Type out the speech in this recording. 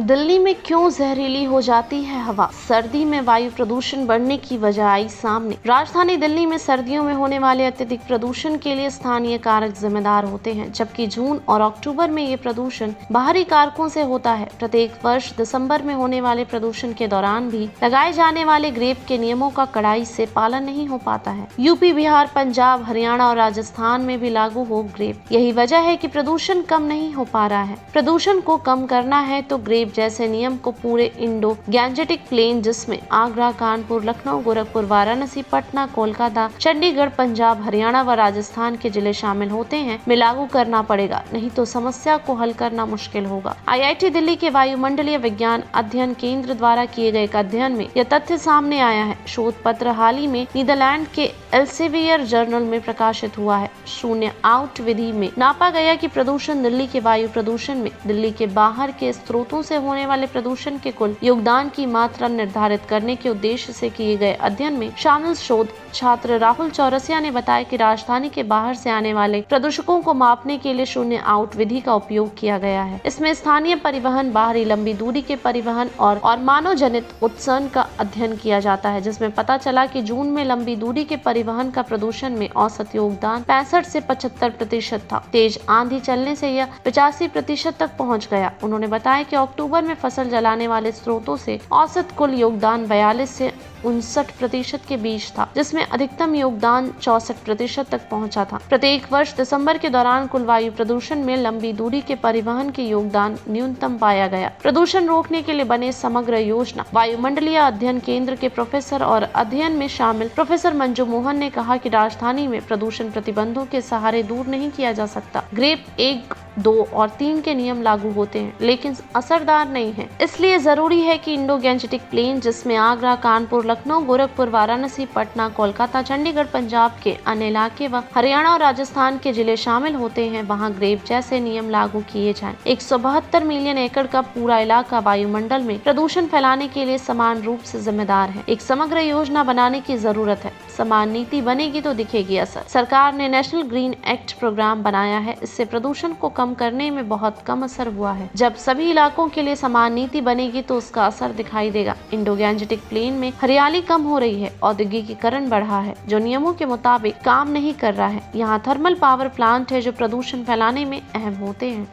दिल्ली में क्यों जहरीली हो जाती है हवा? सर्दी में वायु प्रदूषण बढ़ने की वजह आई सामने। राजधानी दिल्ली में सर्दियों में होने वाले अत्यधिक प्रदूषण के लिए स्थानीय कारक जिम्मेदार होते हैं, जबकि जून और अक्टूबर में ये प्रदूषण बाहरी कारकों से होता है। प्रत्येक वर्ष दिसंबर में होने वाले प्रदूषण के दौरान भी लगाए जाने वाले ग्रेप के नियमों का कड़ाई से पालन नहीं हो पाता है। यूपी, बिहार, पंजाब, हरियाणा और राजस्थान में भी लागू हो ग्रेप। यही वजह है कि प्रदूषण कम नहीं हो पा रहा है। प्रदूषण को कम करना है तो ग्रेप जैसे नियम को पूरे इंडो गैंजेटिक प्लेन, जिसमें आगरा, कानपुर, लखनऊ, गोरखपुर, वाराणसी, पटना, कोलकाता, चंडीगढ़, पंजाब, हरियाणा व राजस्थान के जिले शामिल होते हैं, में लागू करना पड़ेगा, नहीं तो समस्या को हल करना मुश्किल होगा। आईआईटी दिल्ली के वायुमंडलीय विज्ञान अध्ययन केंद्र द्वारा किए गए एक अध्ययन में यह तथ्य सामने आया है। शोध पत्र हाल ही में नीदरलैंड के एल्सेवियर जर्नल में प्रकाशित हुआ है। शून्य आउट विधि में नापा गया कि प्रदूषण दिल्ली के वायु प्रदूषण में दिल्ली के बाहर के स्रोतों से होने वाले प्रदूषण के कुल योगदान की मात्रा निर्धारित करने के उद्देश्य से किए गए अध्ययन में शामिल शोध छात्र राहुल चौरसिया ने बताया कि राजधानी के बाहर से आने वाले प्रदूषकों को मापने के लिए शून्य आउट विधि का उपयोग किया गया है। इसमें स्थानीय परिवहन, बाहरी लंबी दूरी के परिवहन और मानव जनित उत्सर्जन का अध्ययन किया जाता है, जिसमें पता चला कि जून में लंबी दूरी के परिवहन का प्रदूषण में औसत योगदान 65 से 75% था। तेज आंधी चलने से यह 85% तक पहुँच गया। उन्होंने बताया कि अक्टूबर में फसल जलाने वाले स्रोतों से औसत कुल योगदान 42 से 59% के बीच था, जिसमें अधिकतम योगदान 64% तक पहुंचा था। प्रत्येक वर्ष दिसंबर के दौरान कुल वायु प्रदूषण में लंबी दूरी के परिवहन के योगदान न्यूनतम पाया गया। प्रदूषण रोकने के लिए बने समग्र योजना वायुमंडलीय अध्ययन केंद्र के प्रोफेसर और अध्ययन में शामिल प्रोफेसर मंजू मोहन ने कहा कि राजधानी में प्रदूषण प्रतिबंधों के सहारे दूर नहीं किया जा सकता। ग्रेप 1, 2 और 3 के नियम लागू होते हैं, लेकिन असरदार नहीं है। इसलिए जरूरी है कि इंडो गैंजेटिक प्लेन, जिसमें आगरा, कानपुर, लखनऊ, गोरखपुर, वाराणसी, पटना, कोलकाता, चंडीगढ़, पंजाब के अन्य इलाके व हरियाणा और राजस्थान के जिले शामिल होते हैं, वहां ग्रेप जैसे नियम लागू किए जाएं। 172 मिलियन एकड़ का पूरा इलाका वायुमंडल में प्रदूषण फैलाने के लिए समान रूप से जिम्मेदार है। एक समग्र योजना बनाने की जरूरत है। समान नीति बनेगी तो दिखेगी असर। सरकार ने नेशनल ग्रीन एक्ट प्रोग्राम बनाया है, इससे प्रदूषण को कम करने में बहुत कम असर हुआ है। जब सभी इलाकों के लिए समान नीति बनेगी तो उसका असर दिखाई देगा। इंडो गैंजेटिक प्लेन में हरियाली कम हो रही है, औद्योगिकीकरण बढ़ा है जो नियमों के मुताबिक काम नहीं कर रहा है। यहाँ थर्मल पावर प्लांट है जो प्रदूषण फैलाने में अहम होते हैं।